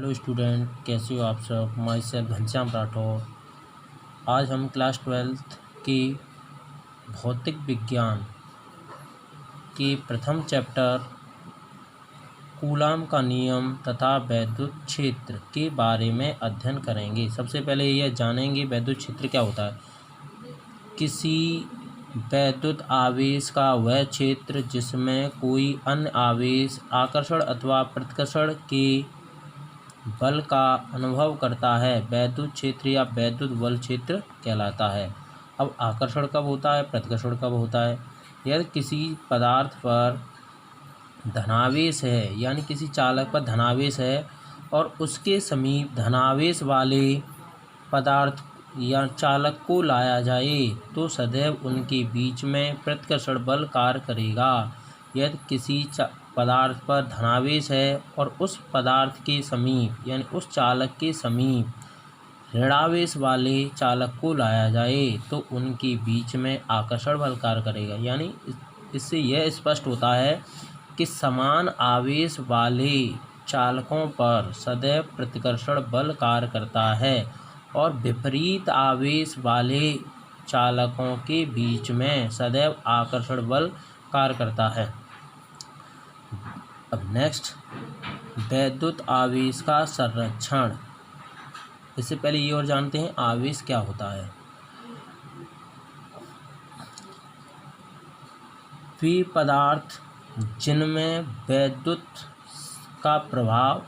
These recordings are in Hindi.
हेलो स्टूडेंट, कैसे हो आप सब। My self Ghanshyam Rathore. आज हम क्लास 12th की भौतिक विज्ञान के प्रथम चैप्टर कूलाम का नियम तथा वैद्युत क्षेत्र के बारे में अध्ययन करेंगे। सबसे पहले यह जानेंगे वैद्युत क्षेत्र क्या होता है। किसी वैद्युत आवेश का वह क्षेत्र जिसमें कोई अन्य आवेश आकर्षण अथवा प्रतिकर्षण के बल का अनुभव करता है, वैद्युत क्षेत्र या वैद्युत बल क्षेत्र कहलाता है। अब आकर्षण कब होता है, प्रतिकर्षण कब होता है। यदि किसी पदार्थ पर धनावेश है, यानी किसी चालक पर धनावेश है और उसके समीप धनावेश वाले पदार्थ या चालक को लाया जाए तो सदैव उनके बीच में प्रतिकर्षण बल कार्य करेगा। यदि किसी पदार्थ पर धनावेश है और उस पदार्थ के समीप यानी उस चालक के समीप ऋणावेश वाले चालक को लाया जाए तो उनके बीच में आकर्षण बल कार्य करेगा। यानी इससे यह स्पष्ट होता है कि समान आवेश वाले चालकों पर सदैव प्रतिकर्षण बल कार्य करता है और विपरीत आवेश वाले चालकों के बीच में सदैव आकर्षण बल कार्य करता है। अब नेक्स्ट, वैद्युत आवेश का संरक्षण। इससे पहले ये और जानते हैं आवेश क्या होता है। वे पदार्थ जिनमें विद्युत का प्रभाव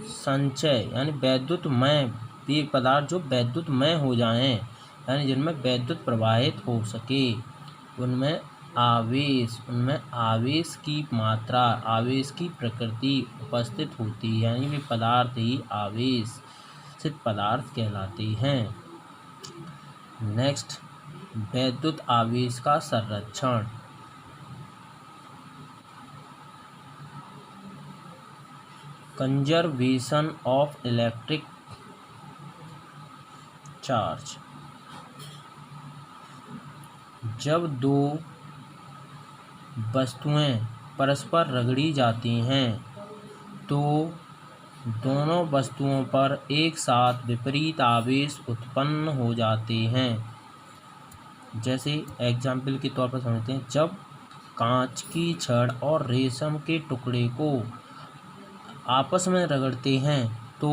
संचय यानी विद्युतमय, वे पदार्थ जो विद्युतमय हो जाएं यानी जिनमें विद्युत प्रवाहित हो सके, उनमें आवेश की मात्रा, आवेश की प्रकृति उपस्थित होती है, यानी वे पदार्थ ही आवेशित पदार्थ कहलाते हैं। नेक्स्ट, वैद्युत आवेश का संरक्षण। Conservation of electric charge. जब दो वस्तुएं परस्पर रगड़ी जाती हैं तो दोनों वस्तुओं पर एक साथ विपरीत आवेश उत्पन्न हो जाते हैं। जैसे एग्जाम्पल के तौर पर समझते हैं, जब कांच की छड़ और रेशम के टुकड़े को आपस में रगड़ते हैं तो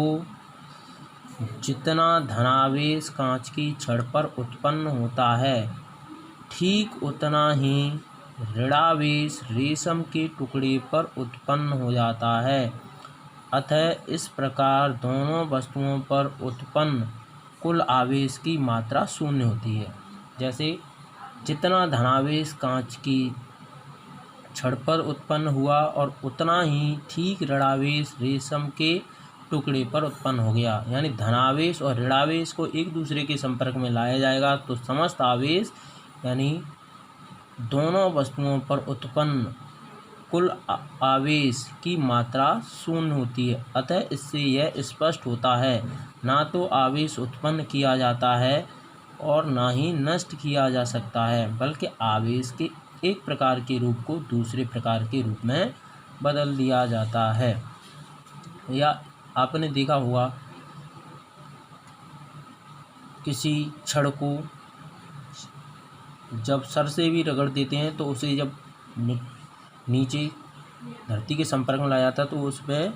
जितना धनावेश कांच की छड़ पर उत्पन्न होता है, ठीक उतना ही ऋणावेश रेशम के टुकड़े पर उत्पन्न हो जाता है। अतः इस प्रकार दोनों वस्तुओं पर उत्पन्न कुल आवेश की मात्रा शून्य होती है। जैसे जितना धनावेश कांच की छड़ पर उत्पन्न हुआ और उतना ही ठीक ऋणावेश रेशम के टुकड़े पर उत्पन्न हो गया। यानी धनावेश और ऋणावेश को एक दूसरे के संपर्क में लाया जाएगा तो समस्त आवेश यानी दोनों वस्तुओं पर उत्पन्न कुल आवेश की मात्रा शून्य होती है। अतः इससे यह स्पष्ट होता है, ना तो आवेश उत्पन्न किया जाता है और ना ही नष्ट किया जा सकता है, बल्कि आवेश के एक प्रकार के रूप को दूसरे प्रकार के रूप में बदल दिया जाता है। या आपने देखा होगा किसी छड़ को जब सर से भी रगड़ देते हैं तो उसे जब नीचे धरती के संपर्क में लाया जाता है तो उसमें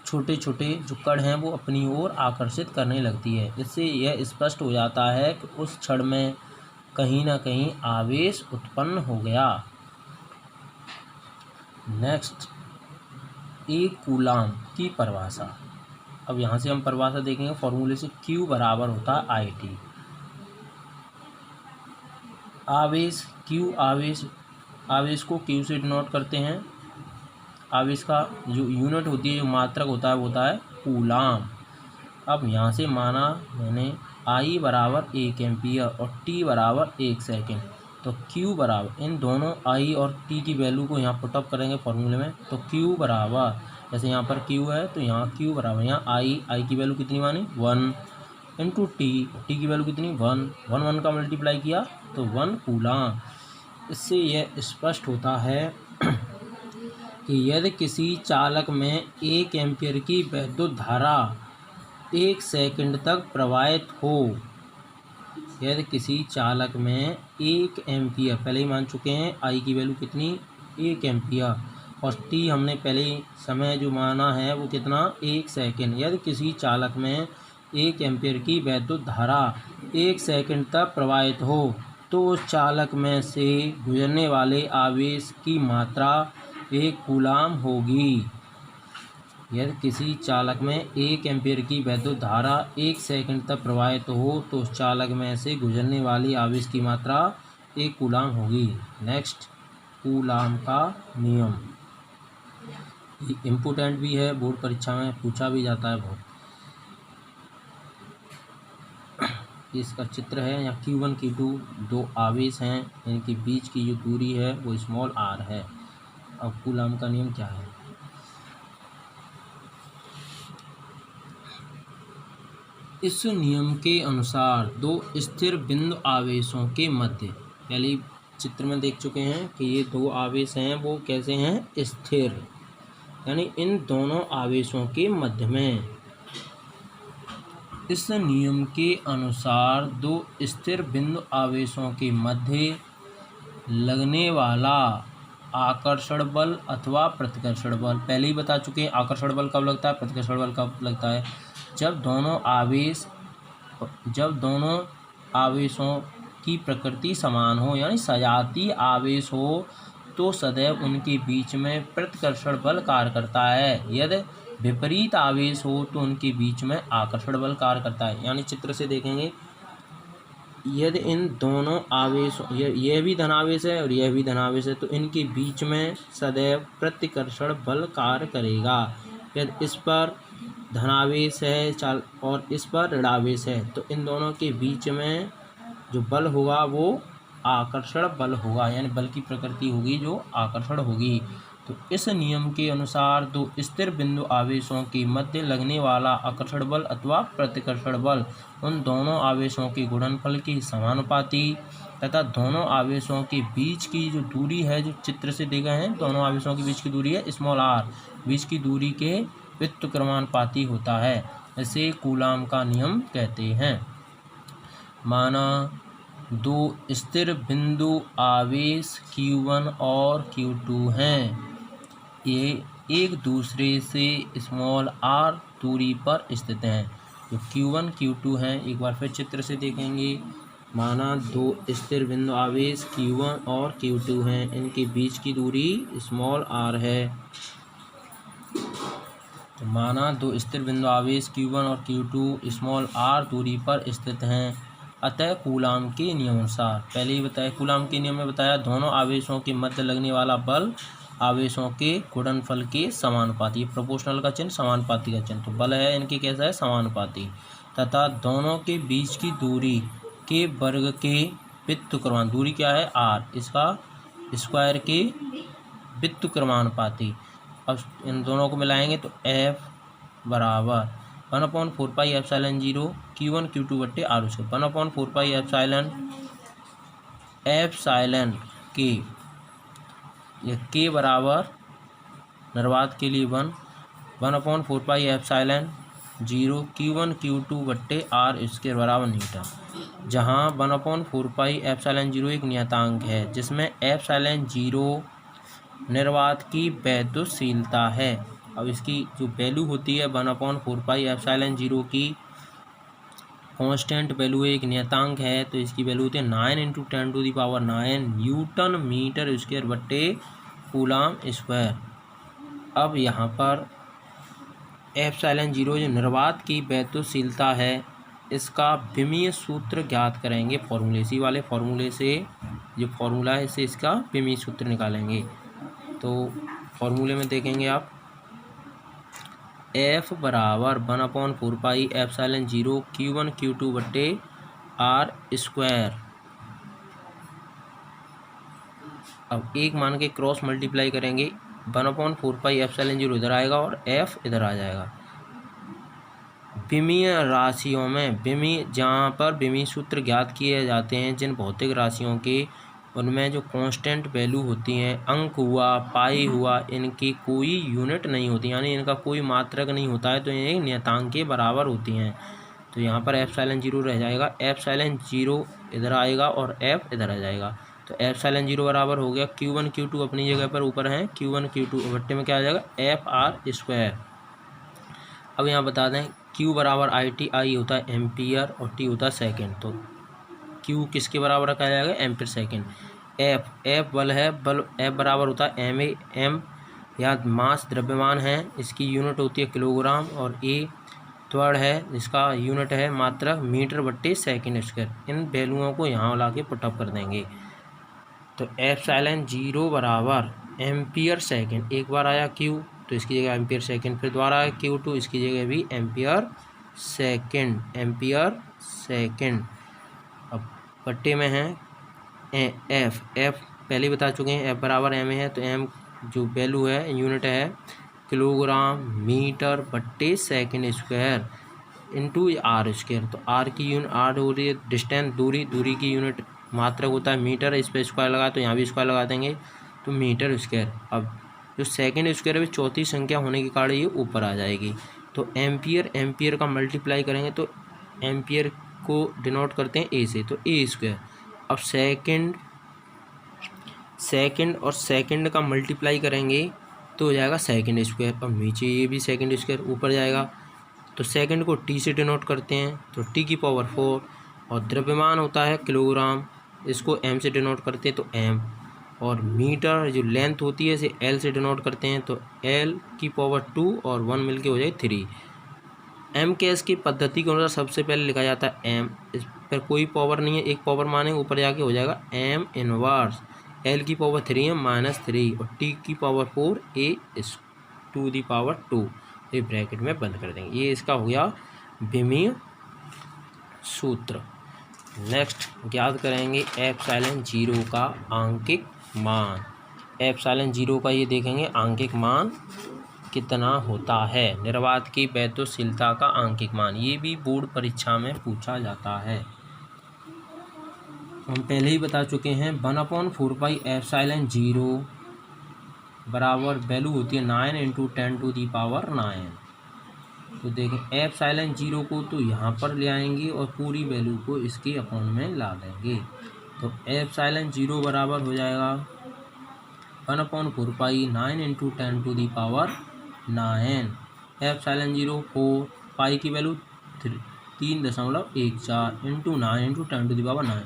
छोटे छोटे जो कण हैं वो अपनी ओर आकर्षित करने लगती है। इससे यह स्पष्ट हो जाता है कि उस छड़ में कहीं ना कहीं आवेश उत्पन्न हो गया। नेक्स्ट, एक कूलाम की परिभाषा। अब यहाँ से हम परिभाषा देखेंगे फॉर्मूले से। Q बराबर होता है IT। आवेश को Q से डिनोट करते हैं। आवेश का जो यूनिट होती है, जो मात्रक होता है, वो होता है कूलाम। अब यहाँ से माना मैंने I बराबर 1 एम्पियर और T बराबर 1 सेकेंड, तो Q बराबर इन दोनों I और T की वैल्यू को यहाँ पुटअप करेंगे फॉर्मूले में। तो Q बराबर, जैसे यहाँ पर Q है तो यहाँ Q बराबर, यहाँ I की वैल्यू कितनी मानी 1 इंटू T की वैल्यू कितनी 1 का मल्टीप्लाई किया तो 1 कूलाम। इससे यह स्पष्ट होता है कि यदि किसी चालक में 1 एम्पीयर की विद्युत धारा 1 सेकंड तक प्रवाहित हो यदि किसी चालक में 1 एम्पियर, पहले ही मान चुके हैं आई की वैल्यू कितनी 1 एम्पियर, और टी हमने पहले ही समय जो माना है वो कितना 1 सेकंड। यदि किसी चालक में 1 एम्पियर की वैद्युत धारा 1 सेकंड तक प्रवाहित हो तो उस चालक में से गुजरने वाले आवेश की मात्रा 1 कूलाम होगी। यदि किसी चालक में 1 एम्पियर की वैद्युत धारा 1 सेकंड तक प्रवाहित हो तो उस चालक में से गुजरने वाली आवेश की मात्रा 1 कूलाम होगी। नेक्स्ट, कूलाम का नियम, इम्पोर्टेंट भी है, बोर्ड परीक्षा में पूछा भी जाता है बहुत। इसका चित्र है, यहाँ Q1 Q2 दो आवेश हैं, इनके बीच की जो दूरी है वो स्मॉल r है। अब कूलाम का नियम क्या है? इस नियम के अनुसार दो स्थिर बिंदु आवेशों के मध्य, पहले चित्र में देख चुके हैं कि ये दो आवेश हैं वो कैसे हैं, स्थिर, यानी इन दोनों आवेशों के मध्य में। इस नियम के अनुसार दो स्थिर बिंदु आवेशों के मध्य लगने वाला आकर्षण बल अथवा प्रतिकर्षण बल, पहले ही बता चुके हैं आकर्षण बल कब लगता है, प्रतिकर्षण बल कब लगता है, जब दोनों आवेशों की प्रकृति समान हो, यानी सजातीय आवेश हो तो सदैव उनके बीच में प्रतिकर्षण बल कार्य करता है। यदि विपरीत आवेश हो तो उनके बीच में आकर्षण बल कार्य करता है। यानी चित्र से देखेंगे, यदि इन दोनों आवेशों, यह भी धनावेश है और यह भी धनावेश है, तो इनके बीच में सदैव प्रतिकर्षण बल कार्य करेगा। यदि इस पर धनावेश है और इस पर ऋणावेश है तो इन दोनों के बीच में जो बल होगा वो आकर्षण बल होगा, यानी बल की प्रकृति होगी जो आकर्षण होगी। तो इस नियम के अनुसार दो स्थिर बिंदु आवेशों के मध्य लगने वाला आकर्षण बल अथवा प्रतिकर्षण बल उन दोनों आवेशों के गुणनफल के समानुपाती तथा दोनों आवेशों के बीच की जो दूरी है, जो चित्र से देखा है, दोनों आवेशों के बीच की दूरी है स्मॉल r, बीच की दूरी के व्युत्क्रमानुपाती होता है। इसे कूलाम का नियम कहते हैं। माना दो स्थिर बिंदु आवेश Q1 और Q2 हैं, ये एक दूसरे से स्मॉल r दूरी पर स्थित हैं। जो Q1 Q2 हैं, एक बार फिर चित्र से देखेंगे, माना दो स्थिर बिंदु आवेश Q1 और Q2 हैं, इनके बीच की दूरी स्मॉल r है। तो माना दो स्थिर बिंदु आवेश Q1 और Q2 स्मॉल r दूरी पर स्थित हैं, अतः कूलाम के नियमानुसार, पहले ही बताया कूलाम के नियम में बताया, दोनों आवेशों के मध्य लगने वाला बल आवेशों के गुणनफल के समानुपाती, प्रोपोर्शनल का चिन्ह, समानुपाती का चिन्ह, तो बल है इनके कैसा है, समानुपाती, तथा दोनों के बीच की दूरी के वर्ग के व्युत्क्रमानुपाती, दूरी क्या है r, इसका स्क्वायर के व्युत्क्रमानुपाती। अब इन दोनों को मिलाएंगे तो F बराबर 1/4πε0 Q1 Q2 बट्टे R स्क्वायर, 1/4πε के, यह K बराबर निर्वात के लिए 1/4πε0 Q1 Q2 बट्टे R स्क्वायर बराबर न्यूटन, जहाँ 1/4πε0 एक नियतांक है जिसमें ε0 निर्वात की वैद्युतशीलता है। अब इसकी जो वैल्यू होती है 1/4πε0 की कांस्टेंट वैल्यू है, एक नियतांक है, तो इसकी वैल्यू होती है 9 × 10⁹ न्यूटन मीटर स्क्वायर बट्टे कूलाम स्क्वायर। अब यहाँ पर ε0 जो निर्वात की वैद्युतशीलता है, इसका विमीय सूत्र ज्ञात करेंगे फॉर्मूले, इसी वाले फॉर्मूले से, जो फॉर्मूला है इससे इसका विमीय सूत्र निकालेंगे। तो फॉर्मूले में देखेंगे आप, F बराबर 1/4πε0 Q1 Q2 बट्टे R स्क्वायर। अब एक मान के क्रॉस मल्टीप्लाई करेंगे, 1/4πε0 इधर आएगा और F इधर आ जाएगा। विमीय राशियों में जहाँ पर विमीय सूत्र ज्ञात किए जाते हैं, जिन भौतिक राशियों के उनमें जो कांस्टेंट वैल्यू होती हैं, अंक हुआ, पाई हुआ, इनकी कोई यूनिट नहीं होती, यानी इनका कोई मात्रक नहीं होता है, तो ये नियतांक के बराबर होती हैं। तो यहाँ पर एप्सिलॉन 0 रह जाएगा, एप्सिलॉन 0 इधर आएगा और एफ इधर आ जाएगा। तो एप्सिलॉन 0 बराबर हो गया Q1 Q2 अपनी जगह पर ऊपर हैं, Q1 Q2 बट्टे में क्या आ जाएगा FR²। अब यहाँ बता दें Q बराबर IT, I होता है एम्पियर और T होता है सेकेंड। तो Q किसके बराबर रखा जाएगा, एम्पियर सेकेंड। F बल है, बल F बराबर होता है M या मास द्रव्यमान है, इसकी यूनिट होती है किलोग्राम, और A त्वरण है, जिसका यूनिट है मात्रक मीटर बट्टे सेकेंड स्क्वायर। इन वैल्यूओं को यहाँ ला के पुटअप कर देंगे। तो एप्सिलॉन 0 बराबर एम्पियर सेकेंड, एक बार आया Q तो इसकी जगह एम्पियर सेकेंड, फिर दोबारा आया Q2 इसकी जगह भी एम्पियर सेकेंड। अब बट्टे में है F पहले बता चुके हैं, F बराबर M है, तो M जो वैल्यू है यूनिट है किलोग्राम मीटर बट्टे सेकेंड स्क्वायर इंटू R²। तो R की यूनिट, R हो रही है डिस्टेंस, दूरी की यूनिट मात्रक होता है मीटर, इस पर स्क्वायर लगा तो यहाँ भी स्क्वायर लगा देंगे, तो मीटर स्क्वायर। अब जो सेकेंड स्क्वायर है चौथी संख्या होने के कारण ये ऊपर आ जाएगी। तो एम्पियर का मल्टीप्लाई करेंगे तो एम्पियर को डिनोट करते हैं A से, तो A²। अब सेकेंड और सेकेंड का मल्टीप्लाई करेंगे तो हो जाएगा सेकेंड स्क्वायर। अब नीचे ये भी सेकेंड स्क्वायर ऊपर जाएगा, तो सेकेंड को T से डिनोट करते हैं, तो T की पावर 4, और द्रव्यमान होता है किलोग्राम, इसको M से डिनोट करते हैं तो M, और मीटर जो लेंथ होती है इसे L से डिनोट करते हैं, तो L की पावर 2 और 1 मिलके हो जाए 3। M के एस की पद्धति के अनुसार सबसे पहले लिखा जाता है M, इस पर कोई पावर नहीं है, एक पावर मानेंगे ऊपर जाके हो जाएगा M इनवर्स। L की पावर 3 है -3, और T की पावर 4 A⁴ ये ब्रैकेट में बंद कर देंगे। ये इसका हो गया विमीय सूत्र। नेक्स्ट ज्ञात करेंगे एप्सिलॉन 0 का आंकिक मान। एप्सिलॉन 0 का ये देखेंगे आंकिक मान कितना होता है, निर्वात की वैद्युतशीलता का आंकिक मान, ये भी बोर्ड परीक्षा में पूछा जाता है। हम पहले ही बता चुके हैं 1/4 पाई एप्सिलॉन 0 बराबर वैल्यू होती है 9 × 10⁹ तो देखें एप्सिलॉन 0 को तो यहाँ पर ले आएंगे और पूरी वैल्यू को इसके अपॉन में ला देंगे। तो एप्सिलॉन 0 बराबर हो जाएगा 1/4 पाई 9 × 10⁹ एप्सिलॉन 0 4, पाई की वैल्यू 3.14 इंटू 9 × 10⁹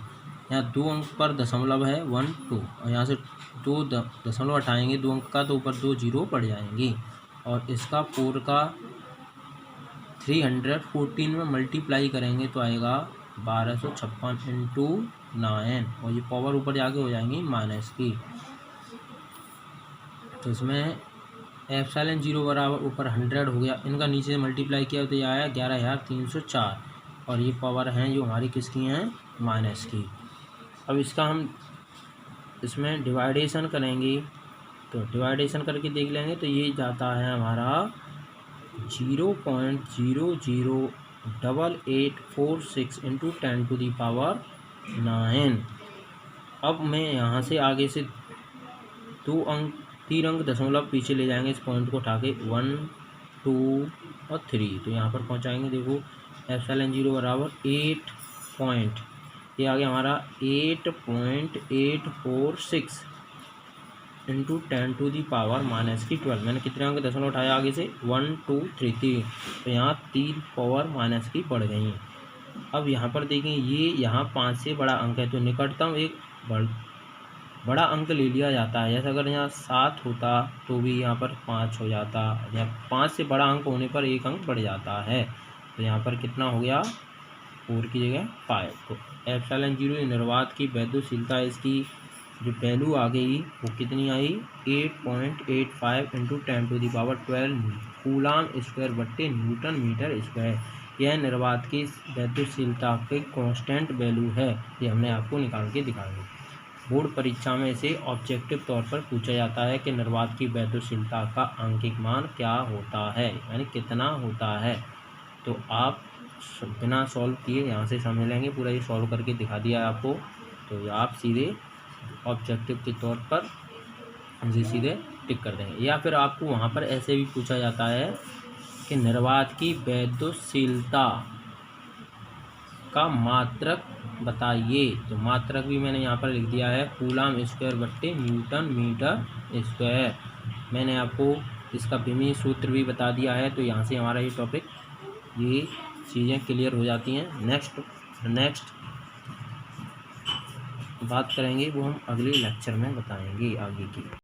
यहाँ 2 अंक पर दशमलव है 1 2, और यहाँ से 2 दशमलव हटाएंगे 2 अंक का तो ऊपर 2 0 पड़ जाएंगी, और इसका 4 का 314 में मल्टीप्लाई करेंगे तो आएगा 1256 इंटू 9, और ये पावर ऊपर जाके हो जाएंगी माइनस की। तो इसमें एप्सिलॉन 0 बराबर ऊपर 100 हो गया, इनका नीचे से मल्टीप्लाई किया तो ये आया 11,304, और ये पावर हैं जो हमारी किसकी हैं, माइनस की। अब इसका हम इसमें डिवाइडेशन करेंगे, तो डिवाइडेशन करके देख लेंगे तो ये जाता है हमारा 0.008846 इंटू 10⁹ अब मैं यहाँ से आगे से 3 अंक दशमलव पीछे ले जाएंगे, इस पॉइंट को उठा के 1 2 और 3, तो यहाँ पर पहुँचाएंगे। देखो एप्सिलॉन 0 बराबर 8 पॉइंट, ये आ गया हमारा 8.846 इंटू 10⁻⁻12। मैंने कितने अंक दशमलव उठाया आगे से 1 2 3, तो यहाँ 3 पावर माइनस की बढ़ गई। अब यहाँ पर देखें ये यहाँ 5 से बड़ा अंक है, तो निकटतम एक बड़ा अंक ले लिया जाता है। जैसे अगर यहाँ 7 होता तो भी यहाँ पर 5 हो जाता, या 5 से बड़ा अंक होने पर एक अंक बढ़ जाता है, तो यहाँ पर कितना हो गया 4 की जगह 5। तो एप्सिलॉन 0 निर्वात की वैद्युतशीलता इसकी जो वैल्यू आ गई वो कितनी आई 8.85 इंटू 10⁻12 कूलाम स्क्वायर बट्टे न्यूटन मीटर स्क्वायर। यह निर्वात की वैद्युतशीलता के कांस्टेंट वैल्यू है, ये हमने आपको निकाल के दिखाया। बोर्ड परीक्षा में इसे ऑब्जेक्टिव तौर पर पूछा जाता है कि निर्वात की वैद्युतशीलता का आंकिक मान क्या होता है, यानी कितना होता है। तो आप बिना सॉल्व किए यहाँ से समझ लेंगे, पूरा ये सॉल्व करके दिखा दिया आपको, तो आप सीधे ऑब्जेक्टिव के तौर पर हम सीधे टिक कर देंगे। या फिर आपको वहाँ पर ऐसे भी पूछा जाता है कि निर्वात की वैद्युतशीलता का मात्रक बताइए, तो मात्रक भी मैंने यहाँ पर लिख दिया है कूलम स्क्वायर बट्टे न्यूटन मीटर स्क्वायर। मैंने आपको इसका विमीय सूत्र भी बता दिया है। तो यहाँ से हमारा ये टॉपिक, ये चीज़ें क्लियर हो जाती हैं। नेक्स्ट बात करेंगे वो हम अगले लेक्चर में बताएंगे आगे की।